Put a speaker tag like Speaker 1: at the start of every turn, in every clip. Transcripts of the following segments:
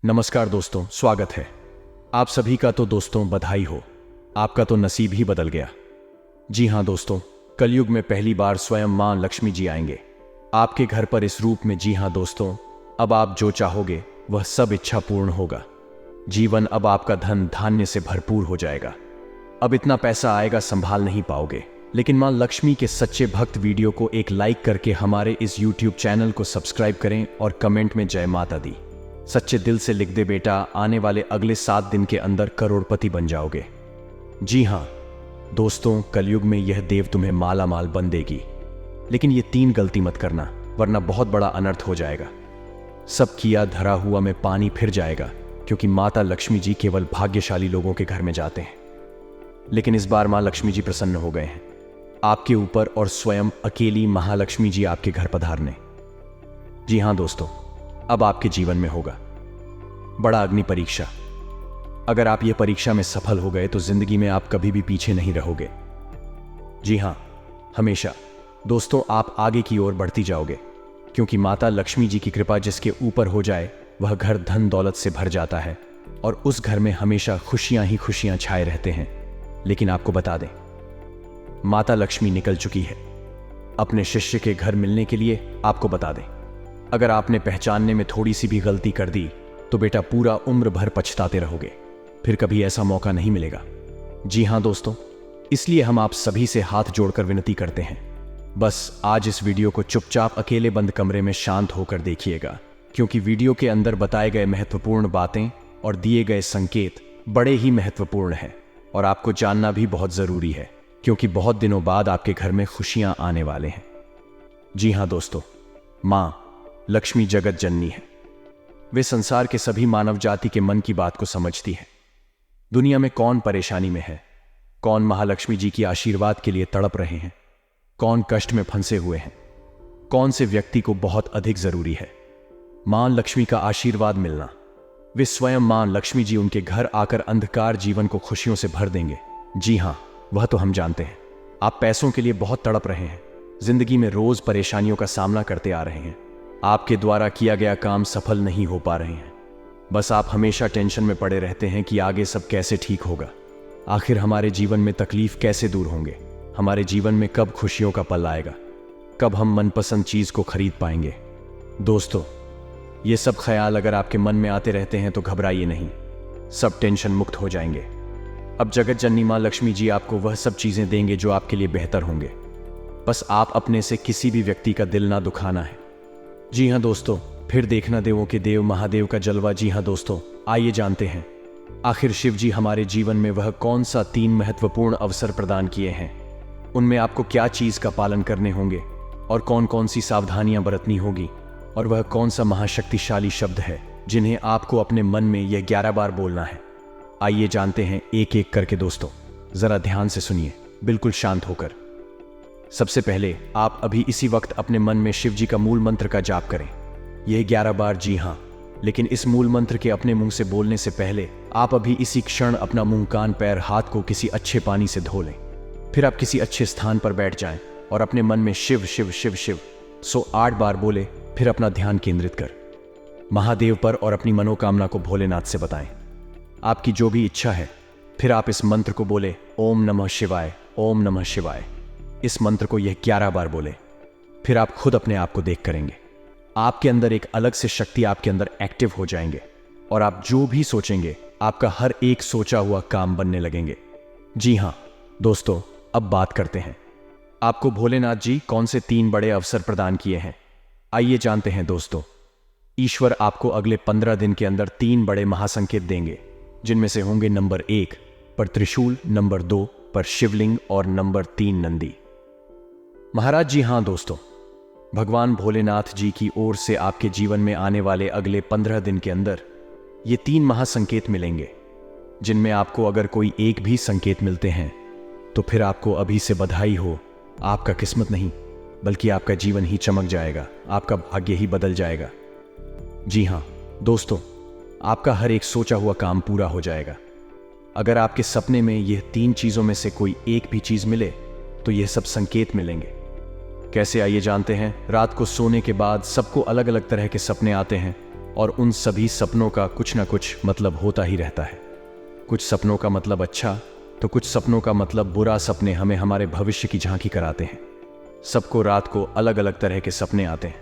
Speaker 1: नमस्कार दोस्तों, स्वागत है आप सभी का। तो दोस्तों बधाई हो, आपका तो नसीब ही बदल गया। जी हाँ दोस्तों, कलयुग में पहली बार स्वयं मां लक्ष्मी जी आएंगे आपके घर पर इस रूप में। जी हाँ दोस्तों, अब आप जो चाहोगे वह सब इच्छा पूर्ण होगा। जीवन अब आपका धन धान्य से भरपूर हो जाएगा। अब इतना पैसा आएगा संभाल नहीं पाओगे। लेकिन मां लक्ष्मी के सच्चे भक्त वीडियो को एक लाइक करके हमारे इस YouTube चैनल को सब्सक्राइब करें और कमेंट में जय माता दी सच्चे दिल से लिख दे बेटा, आने वाले अगले 7 दिन के अंदर करोड़पति बन जाओगे। जी हाँ दोस्तों, कलयुग में यह देव तुम्हें माला माल बन देगी। लेकिन ये 3 गलती मत करना, वरना बहुत बड़ा अनर्थ हो जाएगा। सब किया धरा हुआ में पानी फिर जाएगा, क्योंकि माता लक्ष्मी जी केवल भाग्यशाली लोगों के घर में जाते हैं। लेकिन इस बार मां लक्ष्मी जी प्रसन्न हो गए हैं आपके ऊपर और स्वयं अकेली महालक्ष्मी जी आपके घर पधारने। जी हाँ दोस्तों, अब आपके जीवन में होगा बड़ा अग्नि परीक्षा। अगर आप ये परीक्षा में सफल हो गए तो जिंदगी में आप कभी भी पीछे नहीं रहोगे। जी हाँ, हमेशा दोस्तों आप आगे की ओर बढ़ती जाओगे, क्योंकि माता लक्ष्मी जी की कृपा जिसके ऊपर हो जाए वह घर धन दौलत से भर जाता है और उस घर में हमेशा खुशियां ही खुशियां छाए रहते हैं। लेकिन आपको बता दें, माता लक्ष्मी निकल चुकी है अपने शिष्य के घर मिलने के लिए। आपको बता दें, अगर आपने पहचानने में थोड़ी सी भी गलती कर दी तो बेटा पूरा उम्र भर पछताते रहोगे, फिर कभी ऐसा मौका नहीं मिलेगा। जी हाँ दोस्तों, इसलिए हम आप सभी से हाथ जोड़कर विनती करते हैं, बस आज इस वीडियो को चुपचाप अकेले बंद कमरे में शांत होकर देखिएगा, क्योंकि वीडियो के अंदर बताए गए महत्वपूर्ण बातें और दिए गए संकेत बड़े ही महत्वपूर्ण हैं और आपको जानना भी बहुत जरूरी है, क्योंकि बहुत दिनों बाद आपके घर में खुशियां आने वाले हैं। जी हाँ दोस्तों, मां लक्ष्मी जगत जननी है। वे संसार के सभी मानव जाति के मन की बात को समझती है। दुनिया में कौन परेशानी में है, कौन महालक्ष्मी जी की आशीर्वाद के लिए तड़प रहे हैं, कौन कष्ट में फंसे हुए हैं, कौन से व्यक्ति को बहुत अधिक जरूरी है मां लक्ष्मी का आशीर्वाद मिलना। वे स्वयं मां लक्ष्मी जी उनके घर आकर अंधकार जीवन को खुशियों से भर देंगे। जी हां, वह तो हम जानते हैं। आप पैसों के लिए बहुत तड़प रहे हैं, जिंदगी में रोज परेशानियों का सामना करते आ रहे हैं। आपके द्वारा किया गया काम सफल नहीं हो पा रहे हैं। बस आप हमेशा टेंशन में पड़े रहते हैं कि आगे सब कैसे ठीक होगा, आखिर हमारे जीवन में तकलीफ कैसे दूर होंगे, हमारे जीवन में कब खुशियों का पल आएगा, कब हम मनपसंद चीज को खरीद पाएंगे। दोस्तों, ये सब ख्याल अगर आपके मन में आते रहते हैं तो घबराइए नहीं, सब टेंशन मुक्त हो जाएंगे। अब जगत जननी मां लक्ष्मी जी आपको वह सब चीजें देंगे जो आपके लिए बेहतर होंगे। बस आप अपने से किसी भी व्यक्ति का दिल ना दुखाना है। जी हाँ दोस्तों, फिर देखना देवों के देव महादेव का जलवा। जी हाँ दोस्तों, आइए जानते हैं आखिर शिव जी हमारे जीवन में वह कौन सा 3 महत्वपूर्ण अवसर प्रदान किए हैं। उनमें आपको क्या चीज का पालन करने होंगे और कौन कौन सी सावधानियां बरतनी होगी, और वह कौन सा महाशक्तिशाली शब्द है जिन्हें आपको अपने मन में यह 11 बार बोलना है। आइए जानते हैं एक एक करके। दोस्तों जरा ध्यान से सुनिए, बिल्कुल शांत होकर। सबसे पहले आप अभी इसी वक्त अपने मन में शिव जी का मूल मंत्र का जाप करें, यह 11 बार। जी हाँ, लेकिन इस मूल मंत्र के अपने मुंह से बोलने से पहले आप अभी इसी क्षण अपना मुंह, कान, पैर, हाथ को किसी अच्छे पानी से धो लें। फिर आप किसी अच्छे स्थान पर बैठ जाएं और अपने मन में शिव शिव शिव शिव 108 बार बोले। फिर अपना ध्यान केंद्रित कर महादेव पर और अपनी मनोकामना को भोलेनाथ से बताएं, आपकी जो भी इच्छा है। फिर आप इस मंत्र को बोले, ओम नमः शिवाय, ओम नमः शिवाय। इस मंत्र को यह 11 बार बोले। फिर आप खुद अपने आप को देख करेंगे, आपके अंदर एक अलग से शक्ति आपके अंदर एक्टिव हो जाएंगे और आप जो भी सोचेंगे आपका हर एक सोचा हुआ काम बनने लगेंगे। जी हाँ दोस्तों, अब बात करते हैं आपको भोलेनाथ जी कौन से 3 बड़े अवसर प्रदान किए हैं। आइए जानते हैं दोस्तों। ईश्वर आपको अगले 15 दिन के अंदर 3 बड़े महासंकेत देंगे, जिनमें से होंगे नंबर 1 पर त्रिशूल, नंबर 2 पर शिवलिंग और नंबर 3 नंदी महाराज। जी हाँ दोस्तों, भगवान भोलेनाथ जी की ओर से आपके जीवन में आने वाले अगले 15 दिन के अंदर ये 3 महासंकेत मिलेंगे, जिनमें आपको अगर कोई एक भी संकेत मिलते हैं तो फिर आपको अभी से बधाई हो। आपका किस्मत नहीं बल्कि आपका जीवन ही चमक जाएगा, आपका भाग्य ही बदल जाएगा। जी हाँ दोस्तों, आपका हर एक सोचा हुआ काम पूरा हो जाएगा। अगर आपके सपने में यह 3 चीजों में से कोई एक भी चीज मिले तो यह सब संकेत मिलेंगे। कैसे, आइए जानते हैं। रात को सोने के बाद सबको अलग अलग तरह के सपने आते हैं। और उन सभी सपनों का कुछ ना कुछ मतलब होता ही रहता है। कुछ सपनों का मतलब अच्छा तो कुछ सपनों का मतलब बुरा। सपने हमें हमारे भविष्य की झांकी कराते हैं। सबको रात को अलग अलग तरह के सपने आते हैं।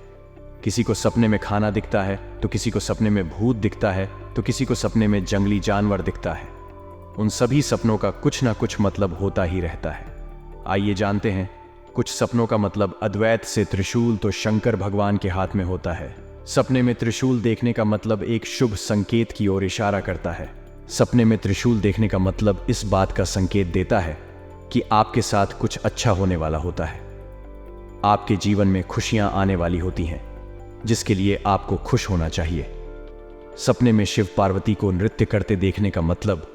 Speaker 1: किसी को सपने में खाना दिखता है तो किसी को सपने में भूत दिखता है तो किसी को सपने में जंगली जानवर दिखता है। उन सभी सपनों का कुछ ना कुछ मतलब होता ही रहता है। आइए जानते हैं। कुछ सपनों का मतलब अद्वैत से त्रिशूल तो शंकर भगवान के हाथ में होता है। सपने में त्रिशूल देखने का मतलब एक शुभ संकेत की ओर इशारा करता है। सपने में त्रिशूल देखने का मतलब इस बात का संकेत देता है कि आपके साथ कुछ अच्छा होने वाला होता है। आपके जीवन में खुशियां आने वाली होती हैं, जिसके लिए आपको खुश होना चाहिए। सपने में शिव पार्वती को नृत्य करते देखने का मतलब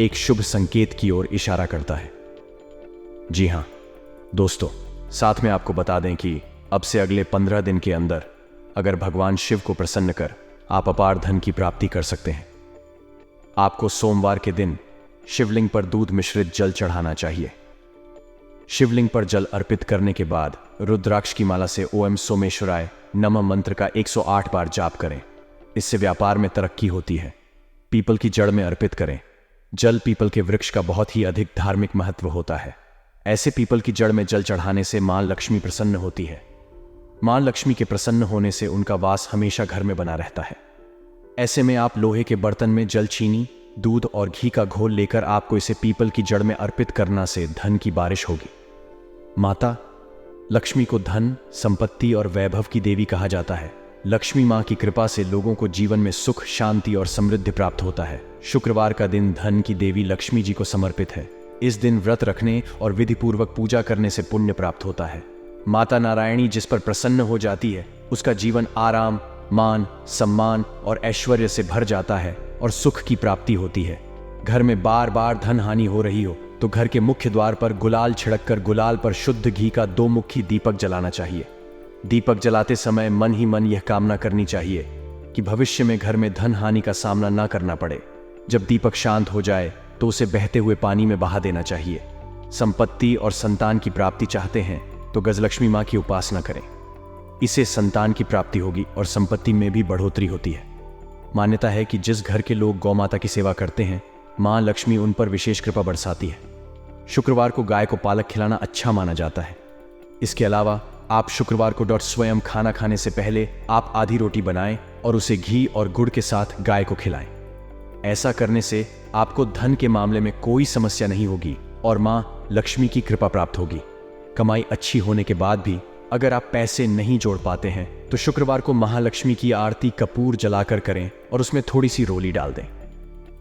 Speaker 1: एक शुभ संकेत की ओर इशारा करता है। जी हां दोस्तों, साथ में आपको बता दें कि अब से अगले 15 दिन के अंदर अगर भगवान शिव को प्रसन्न कर आप अपार धन की प्राप्ति कर सकते हैं। आपको सोमवार के दिन शिवलिंग पर दूध मिश्रित जल चढ़ाना चाहिए। शिवलिंग पर जल अर्पित करने के बाद रुद्राक्ष की माला से ओम सोमेश्वराय नमः मंत्र का 108 बार जाप करें। इससे व्यापार में तरक्की होती है। पीपल की जड़ में अर्पित करें। जल पीपल के वृक्ष का बहुत ही अधिक धार्मिक महत्व होता है। ऐसे पीपल की जड़ में जल चढ़ाने से मां लक्ष्मी प्रसन्न होती है। मां लक्ष्मी के प्रसन्न होने से उनका वास हमेशा घर में बना रहता है। ऐसे में आप लोहे के बर्तन में जल, चीनी, दूध और घी का घोल लेकर आपको इसे पीपल की जड़ में अर्पित करना से धन की बारिश होगी। माता लक्ष्मी को धन, संपत्ति और वैभव की देवी कहा जाता है। लक्ष्मी मां की कृपा से लोगों को जीवन में सुख, शांति और समृद्धि प्राप्त होता है। शुक्रवार का दिन धन की देवी लक्ष्मी जी को समर्पित है। इस दिन व्रत रखने और विधि पूर्वक पूजा करने से पुण्य प्राप्त होता है। माता नारायणी जिस पर प्रसन्न हो जाती है उसका जीवन आराम, मान, सम्मान और ऐश्वर्य से भर जाता है और सुख की प्राप्ति होती है। घर में बार बार धन हानि हो रही हो तो घर के मुख्य द्वार पर गुलाल छिड़ककर गुलाल पर शुद्ध घी का 2 मुखी दीपक जलाना चाहिए। दीपक जलाते समय मन ही मन यह कामना करनी चाहिए कि भविष्य में घर में धन हानि का सामना ना करना पड़े। जब दीपक शांत हो जाए तो उसे बहते हुए पानी में बहा देना चाहिए। संपत्ति और संतान की प्राप्ति चाहते हैं तो गजलक्ष्मी मां की उपासना करें। इससे संतान की प्राप्ति होगी और संपत्ति में भी बढ़ोतरी होती है। मान्यता है कि जिस घर के लोग गौ माता की सेवा करते हैं मां लक्ष्मी उन पर विशेष कृपा बरसाती है। शुक्रवार को गाय को पालक खिलाना अच्छा माना जाता है। इसके अलावा आप शुक्रवार को स्वयं खाना खाने से पहले आप आधी रोटी बनाएं और उसे घी और गुड़ के साथ गाय को खिलाएं। ऐसा करने से आपको धन के मामले में कोई समस्या नहीं होगी और मां लक्ष्मी की कृपा प्राप्त होगी। कमाई अच्छी होने के बाद भी अगर आप पैसे नहीं जोड़ पाते हैं तो शुक्रवार को महालक्ष्मी की आरती कपूर जलाकर करें और उसमें थोड़ी सी रोली डाल दें।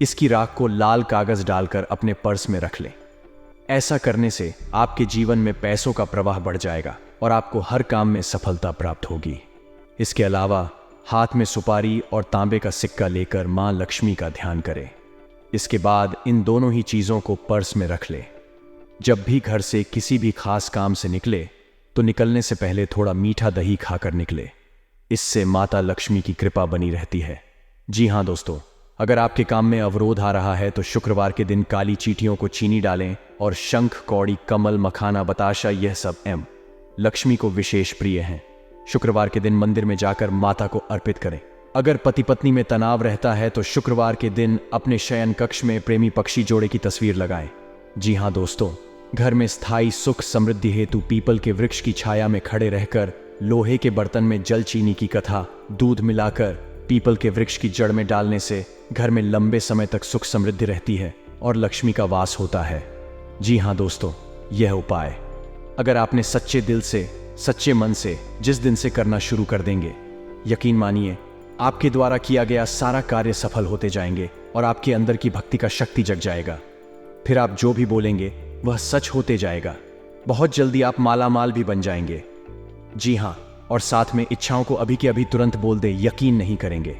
Speaker 1: इसकी राख को लाल कागज डालकर अपने पर्स में रख लें। ऐसा करने से आपके जीवन में पैसों का प्रवाह बढ़ जाएगा और आपको हर काम में सफलता प्राप्त होगी। इसके अलावा हाथ में सुपारी और तांबे का सिक्का लेकर मां लक्ष्मी का ध्यान करें। इसके बाद इन दोनों ही चीजों को पर्स में रख लें। जब भी घर से किसी भी खास काम से निकले तो निकलने से पहले थोड़ा मीठा दही खाकर निकले। इससे माता लक्ष्मी की कृपा बनी रहती है। जी हां दोस्तों, अगर आपके काम में अवरोध आ रहा है तो शुक्रवार के दिन काली चींटियों को चीनी डालें और शंख, कौड़ी, कमल, मखाना, बताशा यह सब लक्ष्मी को विशेष प्रिय हैं। शुक्रवार के दिन मंदिर में जाकर माता को अर्पित करें। अगर पति पत्नी में तनाव रहता है तो शुक्रवार के दिन अपने शयन कक्ष में प्रेमी पक्षी जोड़े की तस्वीर लगाएं। जी हां दोस्तों, घर में स्थायी सुख समृद्धि हेतु पीपल के वृक्ष की छाया में खड़े रहकर लोहे के बर्तन में जल, चीनी की कथा, दूध मिलाकर पीपल के वृक्ष की जड़ में डालने से घर में लंबे समय तक सुख समृद्धि रहती है और लक्ष्मी का वास होता है। जी हां दोस्तों, यह उपाय अगर आपने सच्चे दिल से, सच्चे मन से जिस दिन से करना शुरू कर देंगे, यकीन मानिए आपके द्वारा किया गया सारा कार्य सफल होते जाएंगे और आपके अंदर की भक्ति का शक्ति जग जाएगा। फिर आप जो भी बोलेंगे वह सच होते जाएगा। बहुत जल्दी आप मालामाल भी बन जाएंगे। जी हां, और साथ में इच्छाओं को अभी के अभी तुरंत बोल दे, यकीन नहीं करेंगे।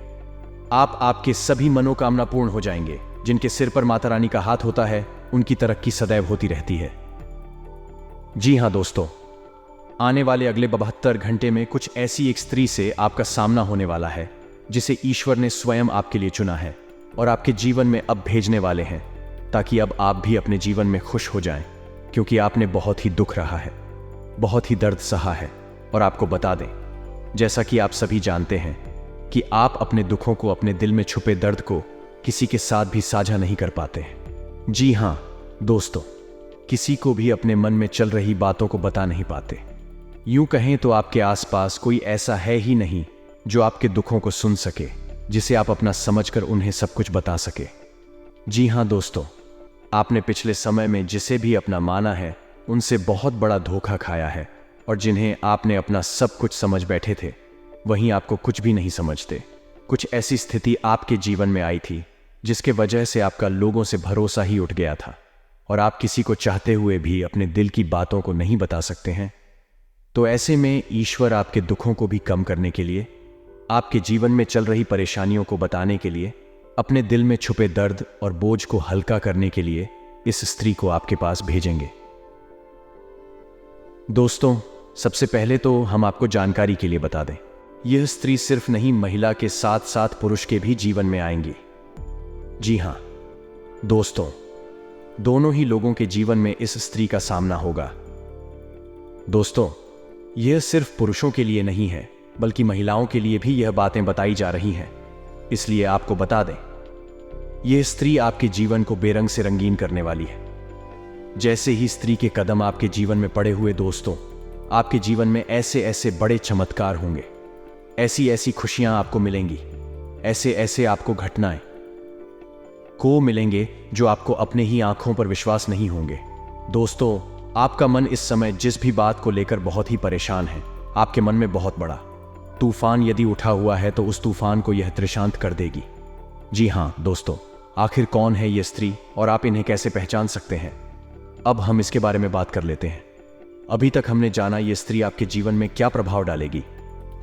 Speaker 1: आपके सभी मनोकामना पूर्ण हो जाएंगे। जिनके सिर पर माता रानी का हाथ होता है उनकी तरक्की सदैव होती रहती है। जी हां दोस्तों, आने वाले अगले 72 घंटे में कुछ ऐसी एक स्त्री से आपका सामना होने वाला है जिसे ईश्वर ने स्वयं आपके लिए चुना है और आपके जीवन में अब भेजने वाले हैं, ताकि अब आप भी अपने जीवन में खुश हो जाएं, क्योंकि आपने बहुत ही दुख रहा है, बहुत ही दर्द सहा है। और आपको बता दें, जैसा कि आप सभी जानते हैं, कि आप अपने दुखों को, अपने दिल में छुपे दर्द को किसी के साथ भी साझा नहीं कर पाते हैं। जी हाँ दोस्तों, किसी को भी अपने मन में चल रही बातों को बता नहीं पाते। यूं कहें तो आपके आसपास कोई ऐसा है ही नहीं जो आपके दुखों को सुन सके, जिसे आप अपना समझकर उन्हें सब कुछ बता सके। जी हाँ दोस्तों, आपने पिछले समय में जिसे भी अपना माना है उनसे बहुत बड़ा धोखा खाया है, और जिन्हें आपने अपना सब कुछ समझ बैठे थे वहीं आपको कुछ भी नहीं समझते। कुछ ऐसी स्थिति आपके जीवन में आई थी जिसके वजह से आपका लोगों से भरोसा ही उठ गया था, और आप किसी को चाहते हुए भी अपने दिल की बातों को नहीं बता सकते हैं। तो ऐसे में ईश्वर आपके दुखों को भी कम करने के लिए, आपके जीवन में चल रही परेशानियों को बताने के लिए, अपने दिल में छुपे दर्द और बोझ को हल्का करने के लिए इस स्त्री को आपके पास भेजेंगे। दोस्तों, सबसे पहले तो हम आपको जानकारी के लिए बता दें, यह स्त्री सिर्फ नहीं, महिला के साथ साथ पुरुष के भी जीवन में आएंगी। जी हां दोस्तों, दोनों ही लोगों के जीवन में इस स्त्री का सामना होगा। दोस्तों, यह सिर्फ पुरुषों के लिए नहीं है, बल्कि महिलाओं के लिए भी यह बातें बताई जा रही हैं। इसलिए आपको बता दें, यह स्त्री आपके जीवन को बेरंग से रंगीन करने वाली है। जैसे ही स्त्री के कदम आपके जीवन में पड़े हुए दोस्तों, आपके जीवन में ऐसे ऐसे बड़े चमत्कार होंगे, ऐसी ऐसी खुशियां आपको मिलेंगी, ऐसे ऐसे आपको घटनाएं को मिलेंगे जो आपको अपने ही आंखों पर विश्वास नहीं होंगे। दोस्तों, आपका मन इस समय जिस भी बात को लेकर बहुत ही परेशान है, आपके मन में बहुत बड़ा तूफान यदि उठा हुआ है तो उस तूफान को यह त्रिशांत कर देगी। जी हां दोस्तों, आखिर कौन है यह स्त्री और आप इन्हें कैसे पहचान सकते हैं? अब हम इसके बारे में बात कर लेते हैं। अभी तक हमने जाना यह स्त्री आपके जीवन में क्या प्रभाव डालेगी।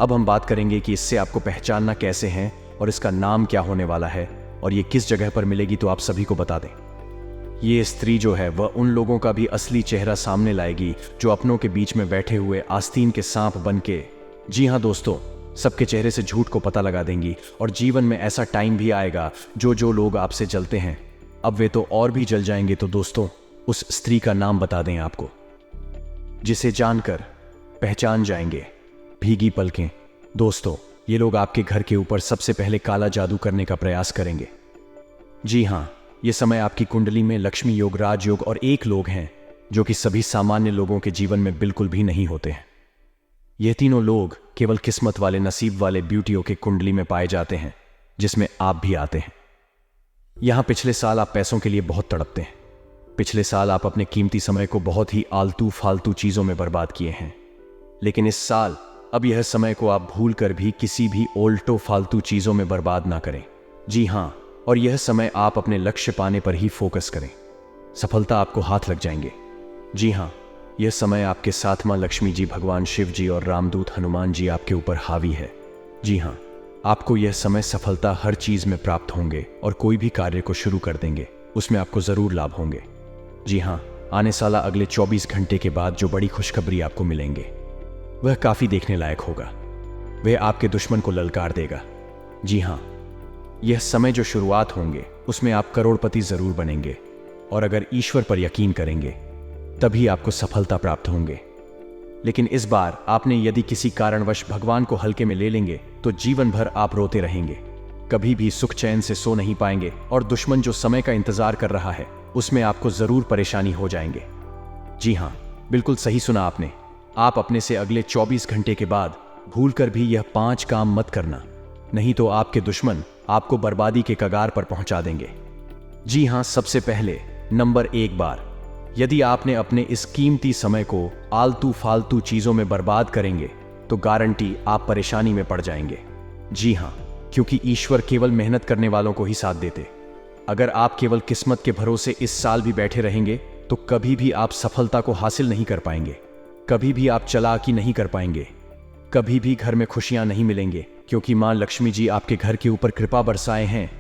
Speaker 1: अब हम बात करेंगे कि इससे आपको पहचानना कैसे है और इसका नाम क्या होने वाला है और ये किस जगह पर मिलेगी, तो आप सभी को बता दें। ये स्त्री जो है वह उन लोगों का भी असली चेहरा सामने लाएगी जो अपनों के बीच में बैठे हुए आस्तीन के सांप बन के, जी हाँ दोस्तों, सबके चेहरे से झूठ को पता लगा देंगी। और जीवन में ऐसा टाइम भी आएगा जो लोग आपसे जलते हैं, अब वे तो और भी जल जाएंगे। तो दोस्तों, उस स्त्री का नाम बता दें आपको, जिसे जानकर पहचान जाएंगे भीगी पलकें। दोस्तों, ये लोग आपके घर के ऊपर सबसे पहले काला जादू करने का प्रयास करेंगे। जी हाँ, ये समय आपकी कुंडली में लक्ष्मी योग, राजयोग और एक लोग हैं जो कि सभी सामान्य लोगों के जीवन में बिल्कुल भी नहीं होते हैं। ये तीनों लोग केवल किस्मत वाले, नसीब वाले ब्यूटियों के कुंडली में पाए जाते हैं, जिसमें आप भी आते हैं। यहां पिछले साल आप पैसों के लिए बहुत तड़पते हैं। पिछले साल आप अपने कीमती समय को बहुत ही आलतू फालतू चीजों में बर्बाद किए हैं। लेकिन इस साल अब यह समय को आप भूल कर भी किसी भी ओल्टो फालतू चीजों में बर्बाद ना करें। जी हां, और यह समय आप अपने लक्ष्य पाने पर ही फोकस करें। सफलता आपको हाथ लग जाएंगे। जी हां, यह समय आपके साथ मां लक्ष्मी जी, भगवान शिव जी और रामदूत हनुमान जी आपके ऊपर हावी है। जी हां, आपको यह समय सफलता हर चीज में प्राप्त होंगे और कोई भी कार्य को शुरू कर देंगे उसमें आपको जरूर लाभ होंगे। जी हां, आने साला अगले 24 घंटे के बाद जो बड़ी खुशखबरी आपको मिलेंगे वह काफी देखने लायक होगा। वह आपके दुश्मन को ललकार देगा। जी हां, यह समय जो शुरुआत होंगे उसमें आप करोड़पति जरूर बनेंगे, और अगर ईश्वर पर यकीन करेंगे तभी आपको सफलता प्राप्त होंगे। लेकिन इस बार आपने यदि किसी कारणवश भगवान को हल्के में ले लेंगे तो जीवन भर आप रोते रहेंगे, कभी भी सुख चैन से सो नहीं पाएंगे, और दुश्मन जो समय का इंतजार कर रहा है उसमें आपको जरूर परेशानी हो जाएंगे। जी हां, बिल्कुल सही सुना आपने। आप अपने से अगले 24 घंटे के बाद भूलकर भी यह 5 काम मत करना, नहीं तो आपके दुश्मन आपको बर्बादी के कगार पर पहुंचा देंगे। जी हां, सबसे पहले नंबर 1 बार, यदि आपने अपने इस कीमती समय को आलतू फालतू चीजों में बर्बाद करेंगे तो गारंटी आप परेशानी में पड़ जाएंगे। जी हां, क्योंकि ईश्वर केवल मेहनत करने वालों को ही साथ देते। अगर आप केवल किस्मत के भरोसे इस साल भी बैठे रहेंगे तो कभी भी आप सफलता को हासिल नहीं कर पाएंगे, कभी भी आप चालाकी नहीं कर पाएंगे, कभी भी घर में खुशियां नहीं मिलेंगे, क्योंकि मां लक्ष्मी जी आपके घर के ऊपर कृपा बरसाए हैं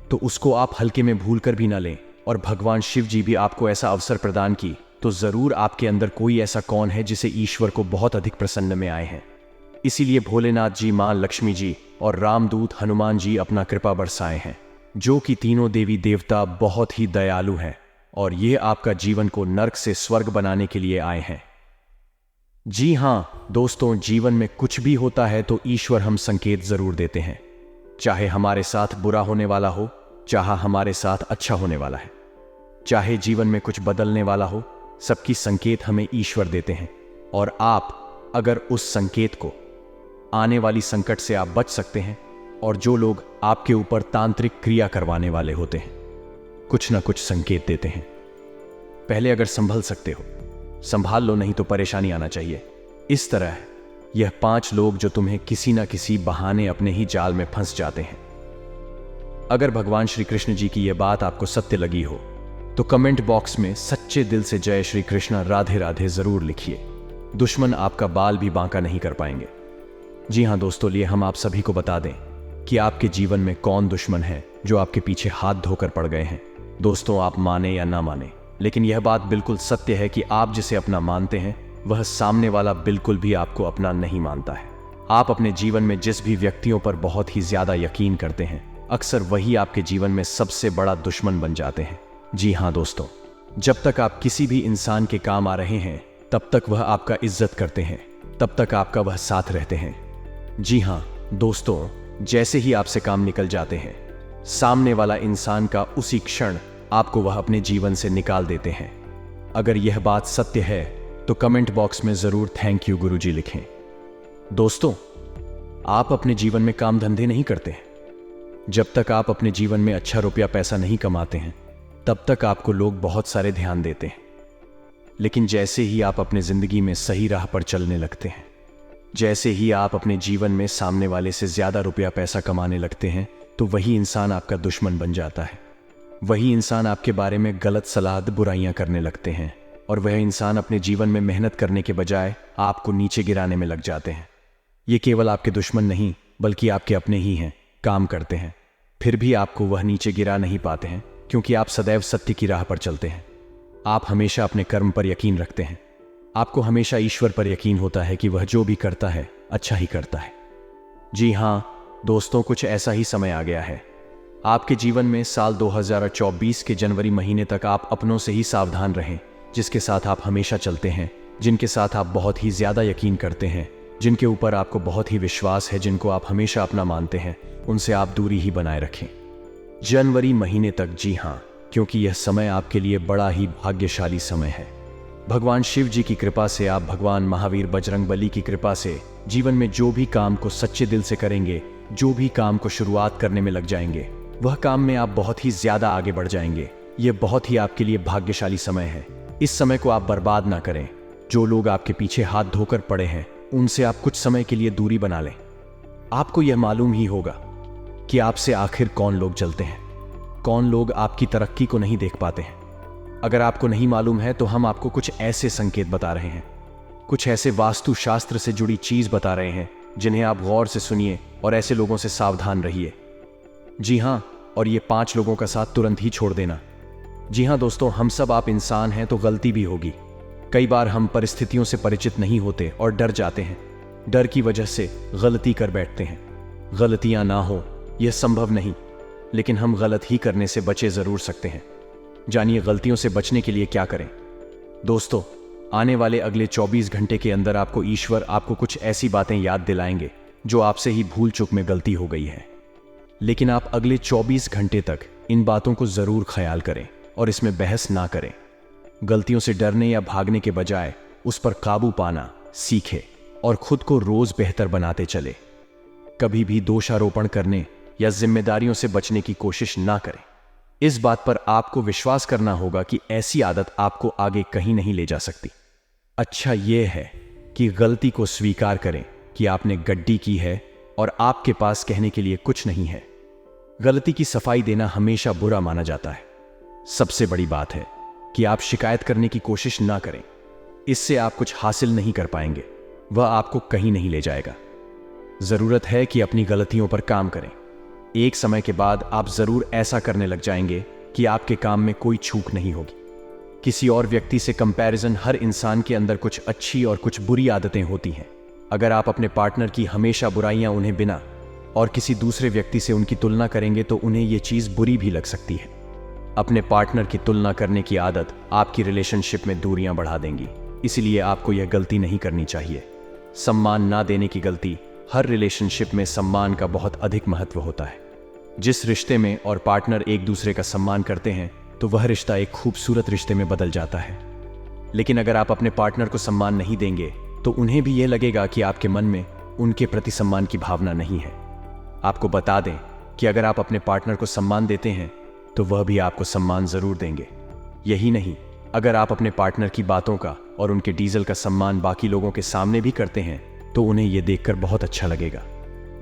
Speaker 1: तो उसको आप हल्के में भूल कर भी ना लें। और भगवान शिव जी भी आपको ऐसा अवसर प्रदान की तो जरूर आपके अंदर कोई ऐसा कौन है जिसे ईश्वर को बहुत अधिक प्रसन्न में आए हैं। इसीलिए भोलेनाथ जी, मां लक्ष्मी जी और रामदूत हनुमान जी अपना कृपा बरसाए हैं, जो कि तीनों देवी देवता बहुत ही दयालु हैं, और ये आपका जीवन को नर्क से स्वर्ग बनाने के लिए आए हैं। जी हां दोस्तों, जीवन में कुछ भी होता है तो ईश्वर हम संकेत जरूर देते हैं। चाहे हमारे साथ बुरा होने वाला हो, चाहे हमारे साथ अच्छा होने वाला है, चाहे जीवन में कुछ बदलने वाला हो, सबकी संकेत हमें ईश्वर देते हैं। और आप अगर उस संकेत को, आने वाली संकट से आप बच सकते हैं, और जो लोग आपके ऊपर तांत्रिक क्रिया करवाने वाले होते हैं कुछ ना कुछ संकेत देते हैं, पहले अगर संभल सकते हो संभाल लो, नहीं तो परेशानी आना चाहिए। इस तरह यह 5 लोग जो तुम्हें किसी ना किसी बहाने अपने ही जाल में फंस जाते हैं। अगर भगवान श्री कृष्ण जी की यह बात आपको सत्य लगी हो तो कमेंट बॉक्स में सच्चे दिल से जय श्री कृष्ण राधे राधे जरूर लिखिए। दुश्मन आपका बाल भी बांका नहीं कर पाएंगे। जी हाँ दोस्तों, लिए हम आप सभी को बता दें कि आपके जीवन में कौन दुश्मन है जो आपके पीछे हाथ धोकर पड़ गए हैं। दोस्तों, आप माने या ना माने, लेकिन यह बात बिल्कुल सत्य है कि आप जिसे अपना मानते हैं वह सामने वाला बिल्कुल भी आपको अपना नहीं मानता है। आप अपने जीवन में जिस भी व्यक्तियों पर बहुत ही ज्यादा यकीन करते हैं, अक्सर वही आपके जीवन में सबसे बड़ा दुश्मन बन जाते हैं। जी हाँ दोस्तों, जब तक आप किसी भी इंसान के काम आ रहे हैं तब तक वह आपका इज्जत करते हैं, तब तक आपका वह साथ रहते हैं। जी हाँ दोस्तों, जैसे ही आपसे काम निकल जाते हैं, सामने वाला इंसान का उसी क्षण आपको वह अपने जीवन से निकाल देते हैं। अगर यह बात सत्य है तो कमेंट बॉक्स में जरूर थैंक यू गुरुजी लिखें। दोस्तों, आप अपने जीवन में काम धंधे नहीं करते हैं, जब तक आप अपने जीवन में अच्छा रुपया पैसा नहीं कमाते हैं तब तक आपको लोग बहुत सारे ध्यान देते हैं। लेकिन जैसे ही आप अपने जिंदगी में सही राह पर चलने लगते हैं, जैसे ही आप अपने जीवन में सामने वाले से ज्यादा रुपया पैसा कमाने लगते हैं, तो वही इंसान आपका दुश्मन बन जाता है। वही इंसान आपके बारे में गलत सलाह बुराइयां करने लगते हैं, और वह इंसान अपने जीवन में मेहनत करने के बजाय आपको नीचे गिराने में लग जाते हैं। ये केवल आपके दुश्मन नहीं बल्कि आपके अपने ही हैं, काम करते हैं, फिर भी आपको वह नीचे गिरा नहीं पाते हैं, क्योंकि आप सदैव सत्य की राह पर चलते हैं। आप हमेशा अपने कर्म पर यकीन रखते हैं। आपको हमेशा ईश्वर पर यकीन होता है कि वह जो भी करता है अच्छा ही करता है। जी हाँ दोस्तों, कुछ ऐसा ही समय आ गया है आपके जीवन में। साल 2024 के जनवरी महीने तक आप अपनों से ही सावधान रहें, जिसके साथ आप हमेशा चलते हैं, जिनके साथ आप बहुत ही ज्यादा यकीन करते हैं, जिनके ऊपर आपको बहुत ही विश्वास है, जिनको आप हमेशा अपना मानते हैं, उनसे आप दूरी ही बनाए रखें जनवरी महीने तक। जी हाँ, क्योंकि यह समय आपके लिए बड़ा ही भाग्यशाली समय है। भगवान शिव जी की कृपा से, आप भगवान महावीर बजरंगबली की कृपा से जीवन में जो भी काम को सच्चे दिल से करेंगे, जो भी काम को शुरुआत करने में लग जाएंगे, वह काम में आप बहुत ही ज्यादा आगे बढ़ जाएंगे। यह बहुत ही आपके लिए भाग्यशाली समय है। इस समय को आप बर्बाद ना करें। जो लोग आपके पीछे हाथ धोकर पड़े हैं उनसे आप कुछ समय के लिए दूरी बना लें। आपको यह मालूम ही होगा कि आपसे आखिर कौन लोग चलते हैं, कौन लोग आपकी तरक्की को नहीं देख पाते हैं। अगर आपको नहीं मालूम है तो हम आपको कुछ ऐसे संकेत बता रहे हैं, कुछ ऐसे वास्तु शास्त्र से जुड़ी चीज बता रहे हैं जिन्हें आप गौर से सुनिए और ऐसे लोगों से सावधान रहिए। जी हाँ, और ये 5 लोगों का साथ तुरंत ही छोड़ देना। जी हाँ दोस्तों, हम सब आप इंसान हैं तो गलती भी होगी। कई बार हम परिस्थितियों से परिचित नहीं होते और डर जाते हैं। डर की वजह से गलती कर बैठते हैं। गलतियां ना हो यह संभव नहीं, लेकिन हम गलत ही करने से बचे जरूर सकते हैं। जानिए गलतियों से बचने के लिए क्या करें। दोस्तों, आने वाले अगले 24 घंटे के अंदर आपको ईश्वर आपको कुछ ऐसी बातें याद दिलाएंगे जो आपसे ही भूल चूक में गलती हो गई है। लेकिन आप अगले 24 घंटे तक इन बातों को जरूर ख्याल करें और इसमें बहस ना करें। गलतियों से डरने या भागने के बजाय उस पर काबू पाना सीखें और खुद को रोज बेहतर बनाते चले। कभी भी दोषारोपण करने या जिम्मेदारियों से बचने की कोशिश ना करें। इस बात पर आपको विश्वास करना होगा कि ऐसी आदत आपको आगे कहीं नहीं ले जा सकती। अच्छा यह है कि गलती को स्वीकार करें कि आपने गड्डी की है और आपके पास कहने के लिए कुछ नहीं है। गलती की सफाई देना हमेशा बुरा माना जाता है। सबसे बड़ी बात है कि आप शिकायत करने की कोशिश ना करें। इससे आप कुछ हासिल नहीं कर पाएंगे, वह आपको कहीं नहीं ले जाएगा। जरूरत है कि अपनी गलतियों पर काम करें। एक समय के बाद आप जरूर ऐसा करने लग जाएंगे कि आपके काम में कोई चूक नहीं होगी। किसी और व्यक्ति से कंपैरिजन, हर इंसान के अंदर कुछ अच्छी और कुछ बुरी आदतें होती हैं। अगर आप अपने पार्टनर की हमेशा बुराइयां उन्हें बिना और किसी दूसरे व्यक्ति से उनकी तुलना करेंगे तो उन्हें यह चीज बुरी भी लग सकती है। अपने पार्टनर की तुलना करने की आदत आपकी रिलेशनशिप में दूरियां बढ़ा देंगी। इसलिए आपको यह गलती नहीं करनी चाहिए। सम्मान ना देने की गलती हर रिलेशनशिप में सम्मान का बहुत अधिक महत्व होता है। जिस रिश्ते में और पार्टनर एक दूसरे का सम्मान करते हैं तो वह रिश्ता एक खूबसूरत रिश्ते में बदल जाता है। लेकिन अगर आप अपने पार्टनर को सम्मान नहीं देंगे तो उन्हें भी यह लगेगा कि आपके मन में उनके प्रति सम्मान की भावना नहीं है। आपको बता दें कि अगर आप अपने पार्टनर को सम्मान देते हैं तो वह भी आपको सम्मान जरूर देंगे। यही नहीं, अगर आप अपने पार्टनर की बातों का और उनके डीजल का सम्मान बाकी लोगों के सामने भी करते हैं तो उन्हें यह देखकर बहुत अच्छा लगेगा।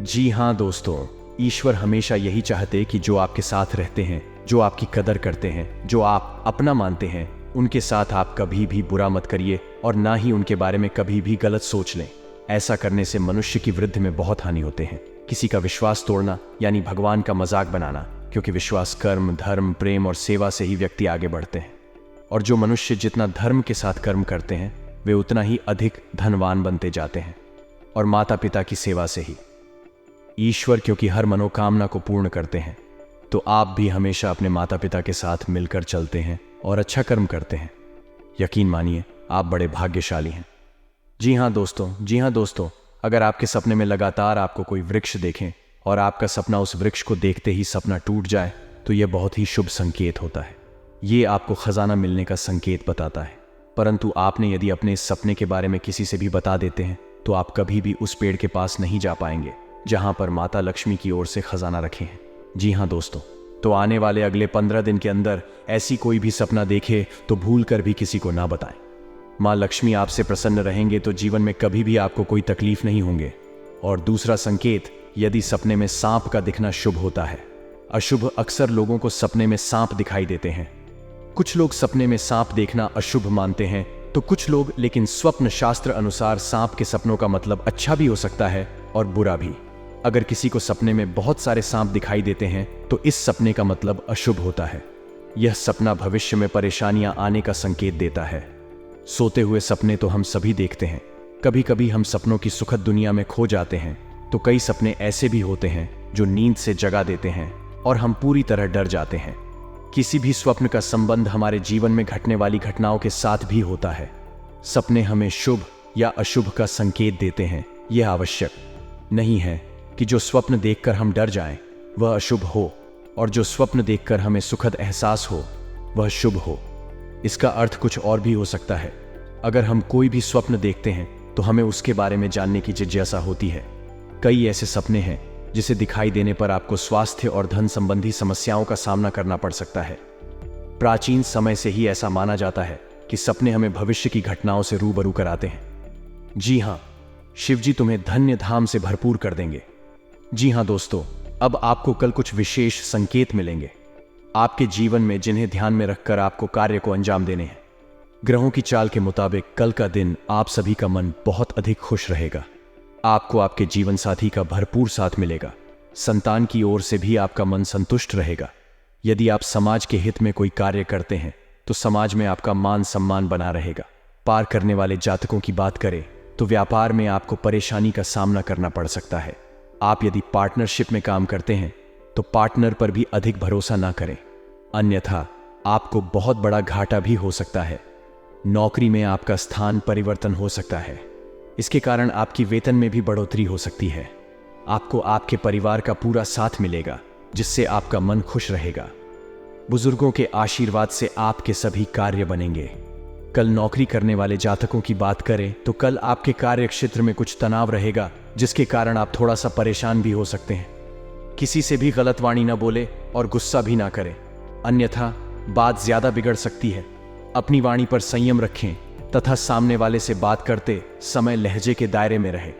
Speaker 1: जी हाँ दोस्तों, ईश्वर हमेशा यही चाहते कि जो आपके साथ रहते हैं, जो आपकी कदर करते हैं, जो आप अपना मानते हैं, उनके साथ आप कभी भी बुरा मत करिए और ना ही उनके बारे में कभी भी गलत सोच लें। ऐसा करने से मनुष्य की वृद्धि में बहुत हानि होते हैं। किसी का विश्वास तोड़ना यानी भगवान का मजाक बनाना, क्योंकि विश्वास कर्म, धर्म, प्रेम और सेवा से ही व्यक्ति आगे बढ़ते हैं। और जो मनुष्य जितना धर्म के साथ कर्म करते हैं वे उतना ही अधिक धनवान बनते जाते हैं, और माता पिता की सेवा से ही। ईश्वर क्योंकि हर मनोकामना को पूर्ण करते हैं, तो आप भी हमेशा अपने माता पिता के साथ मिलकर चलते हैं और अच्छा कर्म करते हैं। यकीन मानिए, आप बड़े भाग्यशाली हैं। जी हाँ दोस्तों, अगर आपके सपने में लगातार आपको कोई वृक्ष देखें और आपका सपना उस वृक्ष को देखते ही सपना टूट जाए तो यह बहुत ही शुभ संकेत होता है। ये आपको खजाना मिलने का संकेत बताता है। परंतु आपने यदि अपने इस सपने के बारे में किसी से भी बता देते हैं तो आप कभी भी उस पेड़ के पास नहीं जा पाएंगे जहां पर माता लक्ष्मी की ओर से खजाना रखे हैं। जी हाँ दोस्तों, तो आने वाले अगले 15 दिन के अंदर ऐसी कोई भी सपना देखे तो भूल कर भी किसी को ना बताएं। माँ लक्ष्मी आपसे प्रसन्न रहेंगे तो जीवन में कभी भी आपको कोई तकलीफ नहीं होंगे। और दूसरा संकेत, यदि सपने में सांप का दिखना शुभ होता है। अशुभ अक्सर लोगों को सपने में सांप दिखाई देते हैं। कुछ लोग सपने में सांप देखना अशुभ मानते हैं तो कुछ लोग, लेकिन स्वप्न शास्त्र अनुसार सांप के सपनों का मतलब अच्छा भी हो सकता है और बुरा भी। अगर किसी को सपने में बहुत सारे सांप दिखाई देते हैं तो इस सपने का मतलब अशुभ होता है। यह सपना भविष्य में परेशानियां आने का संकेत देता है। सोते हुए सपने तो हम सभी देखते हैं। कभी कभी हम सपनों की सुखद दुनिया में खो जाते हैं तो कई सपने ऐसे भी होते हैं जो नींद से जगा देते हैं और हम पूरी तरह डर जाते हैं। किसी भी स्वप्न का संबंध हमारे जीवन में घटने वाली घटनाओं के साथ भी होता है। सपने हमें शुभ या अशुभ का संकेत देते हैं। यह आवश्यक नहीं है कि जो स्वप्न देखकर हम डर जाएं वह अशुभ हो और जो स्वप्न देखकर हमें सुखद एहसास हो वह शुभ हो। इसका अर्थ कुछ और भी हो सकता है। अगर हम कोई भी स्वप्न देखते हैं तो हमें उसके बारे में जानने की जिज्ञासा होती है। कई ऐसे सपने हैं जिसे दिखाई देने पर आपको स्वास्थ्य और धन संबंधी समस्याओं का सामना करना पड़ सकता है। प्राचीन समय से ही ऐसा माना जाता है कि सपने हमें भविष्य की घटनाओं से रूबरू कराते हैं। जी हाँ, शिवजी तुम्हें धन्य धाम से भरपूर कर देंगे। जी हाँ दोस्तों, अब आपको कल कुछ विशेष संकेत मिलेंगे आपके जीवन में जिन्हें ध्यान में रखकर आपको कार्य को अंजाम देने हैं। ग्रहों की चाल के मुताबिक कल का दिन आप सभी का मन बहुत अधिक खुश रहेगा। आपको आपके जीवन साथी का भरपूर साथ मिलेगा। संतान की ओर से भी आपका मन संतुष्ट रहेगा। यदि आप समाज के हित में कोई कार्य करते हैं तो समाज में आपका मान सम्मान बना रहेगा। पार करने वाले जातकों की बात करें तो व्यापार में आपको परेशानी का सामना करना पड़ सकता है। आप यदि पार्टनरशिप में काम करते हैं तो पार्टनर पर भी अधिक भरोसा ना करें, अन्यथा आपको बहुत बड़ा घाटा भी हो सकता है। नौकरी में आपका स्थान परिवर्तन हो सकता है। इसके कारण आपकी वेतन में भी बढ़ोतरी हो सकती है। आपको आपके परिवार का पूरा साथ मिलेगा जिससे आपका मन खुश रहेगा। बुजुर्गों के आशीर्वाद से आपके सभी कार्य बनेंगे। कल नौकरी करने वाले जातकों की बात करें तो कल आपके कार्य क्षेत्र में कुछ तनाव रहेगा जिसके कारण आप थोड़ा सा परेशान भी हो सकते हैं। किसी से भी गलत वाणी ना बोले और गुस्सा भी ना करें, अन्यथा बात ज्यादा बिगड़ सकती है। अपनी वाणी पर संयम रखें तथा सामने वाले से बात करते समय लहजे के दायरे में रहे।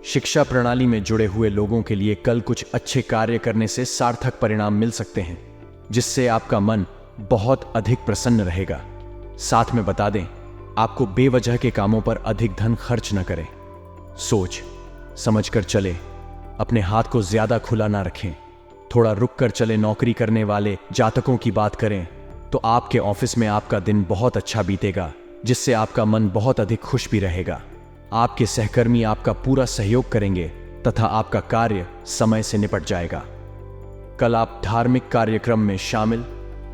Speaker 1: शिक्षा प्रणाली में जुड़े हुए लोगों के लिए कल कुछ अच्छे कार्य करने से सार्थक परिणाम मिल सकते हैं जिससे आपका मन बहुत अधिक प्रसन्न रहेगा। साथ में बता दें, आपको बेवजह के कामों पर अधिक धन खर्च न करें। सोच समझकर चले, अपने हाथ को ज्यादा खुला ना रखें। थोड़ा रुक कर चले। नौकरी करने वाले जातकों की बात करें तो आपके ऑफिस में आपका दिन बहुत अच्छा बीतेगा जिससे आपका मन बहुत अधिक खुश भी रहेगा। आपके सहकर्मी आपका पूरा सहयोग करेंगे तथा आपका कार्य समय से निपट जाएगा। कल आप धार्मिक कार्यक्रम में शामिल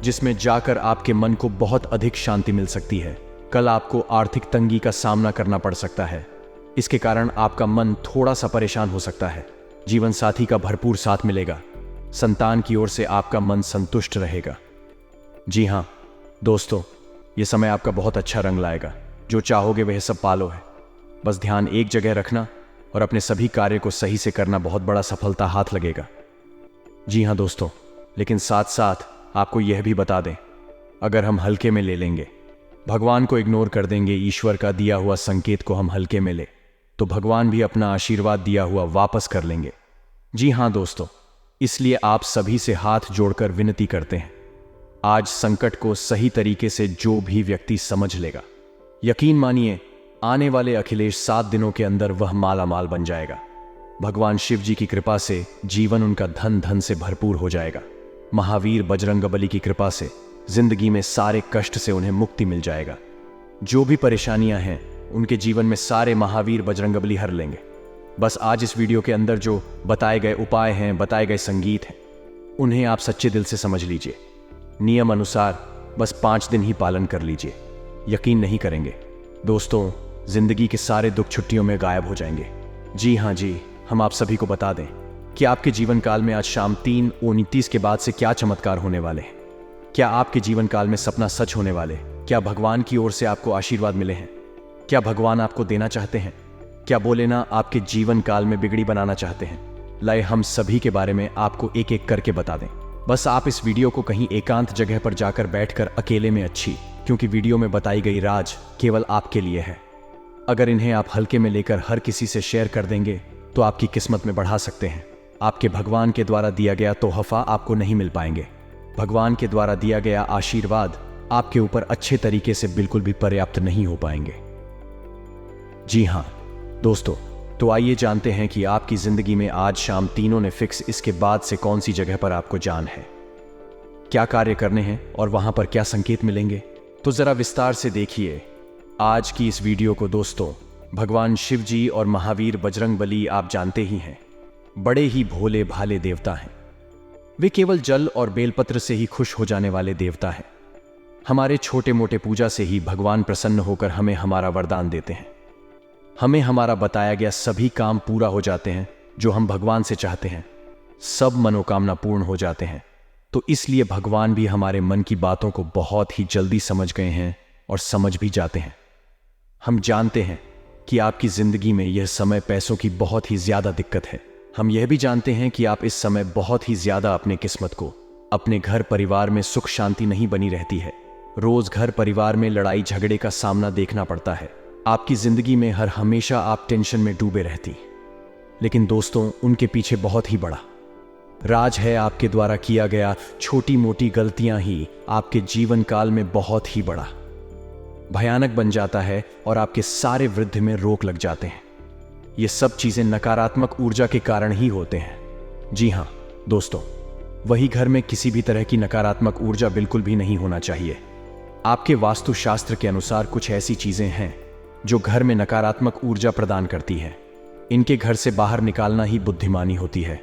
Speaker 1: जिसमें जाकर आपके मन को बहुत अधिक शांति मिल सकती है। कल आपको आर्थिक तंगी का सामना करना पड़ सकता है। इसके कारण आपका मन थोड़ा सा परेशान हो सकता है। जीवन साथी का भरपूर साथ मिलेगा। संतान की ओर से आपका मन संतुष्ट रहेगा। जी हाँ दोस्तों, ये समय आपका बहुत अच्छा रंग लाएगा। जो चाहोगे वह सब पालो है। बस ध्यान एक जगह रखना और अपने सभी कार्य को सही से करना, बहुत बड़ा सफलता हाथ लगेगा। जी हाँ दोस्तों, लेकिन साथ साथ आपको यह भी बता दें, अगर हम हल्के में ले लेंगे, भगवान को इग्नोर कर देंगे, ईश्वर का दिया हुआ संकेत को हम हल्के में ले, तो भगवान भी अपना आशीर्वाद दिया हुआ वापस कर लेंगे। जी हाँ दोस्तों, इसलिए आप सभी से हाथ जोड़कर विनती करते हैं, आज संकट को सही तरीके से जो भी व्यक्ति समझ लेगा, यकीन मानिए आने वाले अखिलेश 7 दिनों के अंदर वह माला माल बन जाएगा। भगवान शिव जी की कृपा से जीवन उनका धन धन से भरपूर हो जाएगा। महावीर बजरंगबली की कृपा से जिंदगी में सारे कष्ट से उन्हें मुक्ति मिल जाएगा। जो भी परेशानियां हैं उनके जीवन में सारे महावीर बजरंगबली हर लेंगे। बस आज इस वीडियो के अंदर जो बताए गए उपाय हैं, बताए गए संगीत हैं, उन्हें आप सच्चे दिल से समझ लीजिए। नियम अनुसार बस 5 दिन ही पालन कर लीजिए। यकीन नहीं करेंगे दोस्तों, जिंदगी के सारे दुख छुट्टियों में गायब हो जाएंगे। जी हाँ जी, हम आप सभी को बता दें कि आपके जीवन काल में आज शाम 3:29 के बाद से क्या चमत्कार होने वाले हैं। क्या आपके जीवन काल में सपना सच होने वाले? क्या भगवान की ओर से आपको आशीर्वाद मिले हैं? क्या भगवान आपको देना चाहते हैं? क्या बोले ना आपके जीवन काल में बिगड़ी बनाना चाहते हैं? लाए हम सभी के बारे में आपको एक एक करके बता दें। बस आप इस वीडियो को कहीं एकांत जगह पर जाकर बैठकर अकेले में अच्छी, क्योंकि वीडियो में बताई गई राज केवल आपके लिए है। अगर इन्हें आप हल्के में लेकर हर किसी से शेयर कर देंगे तो आपकी किस्मत में बढ़ा सकते हैं। आपके भगवान के द्वारा दिया गया तोहफा आपको नहीं मिल पाएंगे। भगवान के द्वारा दिया गया आशीर्वाद आपके ऊपर अच्छे तरीके से बिल्कुल भी पर्याप्त नहीं हो पाएंगे। जी हाँ दोस्तों, तो आइए जानते हैं कि आपकी जिंदगी में आज शाम तीनों ने फिक्स इसके बाद से कौन सी जगह पर आपको जान है, क्या कार्य करने हैं और वहां पर क्या संकेत मिलेंगे। तो जरा विस्तार से देखिए आज की इस वीडियो को। दोस्तों, भगवान शिव जी और महावीर बजरंगबली आप जानते ही हैं, बड़े ही भोले भाले देवता हैं। वे केवल जल और बेलपत्र से ही खुश हो जाने वाले देवता हैं। हमारे छोटे मोटे पूजा से ही भगवान प्रसन्न होकर हमें हमारा वरदान देते हैं। हमें हमारा बताया गया सभी काम पूरा हो जाते हैं जो हम भगवान से चाहते हैं। सब मनोकामना पूर्ण हो जाते हैं। तो इसलिए भगवान भी हमारे मन की बातों को बहुत ही जल्दी समझ गए हैं और समझ भी जाते हैं। हम जानते हैं कि आपकी जिंदगी में यह समय पैसों की बहुत ही ज्यादा दिक्कत है। हम यह भी जानते हैं कि आप इस समय बहुत ही ज्यादा अपने किस्मत को, अपने घर परिवार में सुख शांति नहीं बनी रहती है। रोज घर परिवार में लड़ाई झगड़े का सामना देखना पड़ता है। आपकी जिंदगी में हर हमेशा आप टेंशन में डूबे रहती। लेकिन दोस्तों, उनके पीछे बहुत ही बड़ा राज है। आपके द्वारा किया गया छोटी मोटी गलतियां ही आपके जीवन काल में बहुत ही बड़ा भयानक बन जाता है और आपके सारे वृद्धि में रोक लग जाते हैं। ये सब चीजें नकारात्मक ऊर्जा के कारण ही होते हैं। जी हाँ दोस्तों, वही घर में किसी भी तरह की नकारात्मक ऊर्जा बिल्कुल भी नहीं होना चाहिए। आपके वास्तुशास्त्र के अनुसार कुछ ऐसी चीजें हैं जो घर में नकारात्मक ऊर्जा प्रदान करती है। इनके घर से बाहर निकालना ही बुद्धिमानी होती है।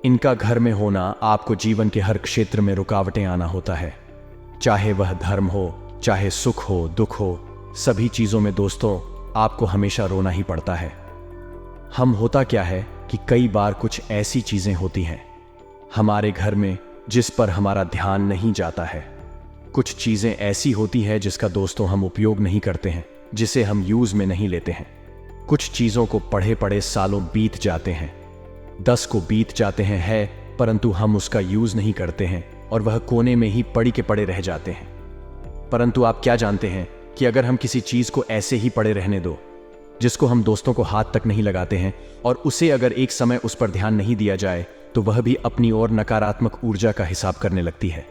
Speaker 1: इनका घर में होना आपको जीवन के हर क्षेत्र में रुकावटें आना होता है, चाहे वह धर्म हो, चाहे सुख हो, दुख हो, सभी चीजों में दोस्तों आपको हमेशा रोना ही पड़ता है। हम होता क्या है कि कई बार कुछ ऐसी चीजें होती हैं हमारे घर में जिस पर हमारा ध्यान नहीं जाता है। कुछ चीजें ऐसी होती है जिसका दोस्तों हम उपयोग नहीं करते हैं, जिसे हम यूज में नहीं लेते हैं। कुछ चीजों को पढ़े पढ़े सालों बीत जाते हैं, 10 को बीत जाते हैं परंतु हम उसका यूज नहीं करते हैं और वह कोने में ही पड़ी के पड़े रह जाते हैं। परंतु आप क्या जानते हैं कि अगर हम किसी चीज को ऐसे ही पड़े रहने दो, जिसको हम दोस्तों को हाथ तक नहीं लगाते हैं, और उसे अगर एक समय उस पर ध्यान नहीं दिया जाए तो वह भी अपनी ओर नकारात्मक ऊर्जा का हिसाब करने लगती है।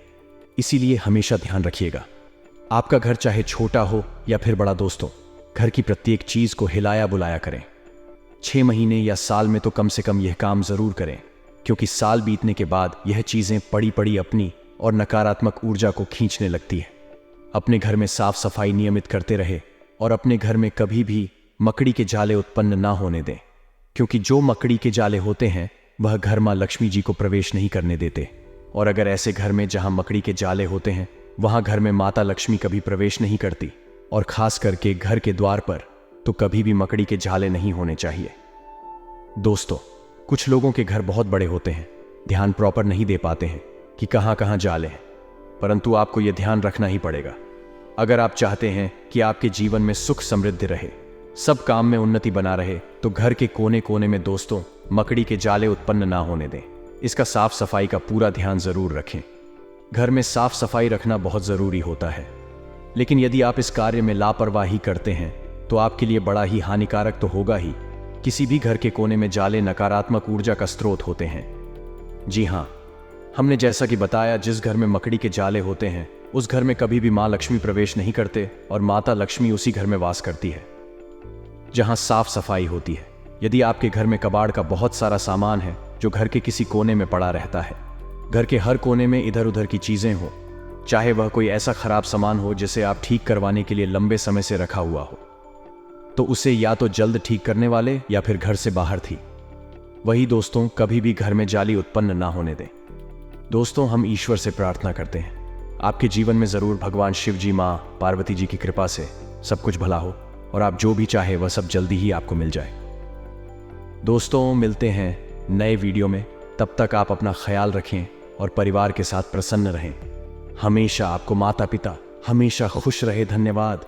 Speaker 1: इसीलिए हमेशा ध्यान रखिएगा, आपका घर चाहे छोटा हो या फिर बड़ा दोस्तों, घर की प्रत्येक चीज को हिलाया बुलाया करें। 6 महीने या साल में तो कम से कम यह काम जरूर करें, क्योंकि साल बीतने के बाद यह चीजें पड़ी पड़ी अपनी और नकारात्मक ऊर्जा को खींचने लगती है। अपने घर में साफ सफाई नियमित करते रहे और अपने घर में कभी भी मकड़ी के जाले उत्पन्न ना होने दें, क्योंकि जो मकड़ी के जाले होते हैं वह घर मां लक्ष्मी जी को प्रवेश नहीं करने देते। और अगर ऐसे घर में जहां मकड़ी के जाले होते हैं वहां घर में माता लक्ष्मी कभी प्रवेश नहीं करती, और खास करके घर के द्वार पर तो कभी भी मकड़ी के जाले नहीं होने चाहिए। दोस्तों, कुछ लोगों के घर बहुत बड़े होते हैं, ध्यान प्रॉपर नहीं दे पाते हैं कि कहाँ कहाँ जाले हैं, परंतु आपको यह ध्यान रखना ही पड़ेगा। अगर आप चाहते हैं कि आपके जीवन में सुख समृद्धि रहे, सब काम में उन्नति बना रहे, तो घर के कोने कोने में दोस्तों मकड़ी के जाले उत्पन्न ना होने दें। इसका साफ सफाई का पूरा ध्यान जरूर रखें। घर में साफ सफाई रखना बहुत जरूरी होता है, लेकिन यदि आप इस कार्य में लापरवाही करते हैं तो आपके लिए बड़ा ही हानिकारक तो होगा ही। किसी भी घर के कोने में जाले नकारात्मक ऊर्जा का स्रोत होते हैं। जी हाँ, हमने जैसा कि बताया, जिस घर में मकड़ी के जाले होते हैं उस घर में कभी भी मां लक्ष्मी प्रवेश नहीं करते और माता लक्ष्मी उसी घर में वास करती है जहां साफ सफाई होती है। यदि आपके घर में कबाड़ का बहुत सारा सामान है जो घर के किसी कोने में पड़ा रहता है, घर के हर कोने में इधर उधर की चीजें हो, चाहे वह कोई ऐसा खराब सामान हो जिसे आप ठीक करवाने के लिए लंबे समय से रखा हुआ हो, तो उसे या तो जल्द ठीक करने वाले या फिर घर से बाहर थी। वही दोस्तों, कभी भी घर में जाली उत्पन्न ना होने दें। दोस्तों, हम ईश्वर से प्रार्थना करते हैं आपके जीवन में जरूर भगवान शिव जी, मां पार्वती जी की कृपा से सब कुछ भला हो और आप जो भी चाहे वह सब जल्दी ही आपको मिल जाए। दोस्तों, मिलते हैं नए वीडियो में। तब तक आप अपना ख्याल रखें और परिवार के साथ प्रसन्न रहें। हमेशा आपको माता पिता हमेशा खुश रहे। धन्यवाद।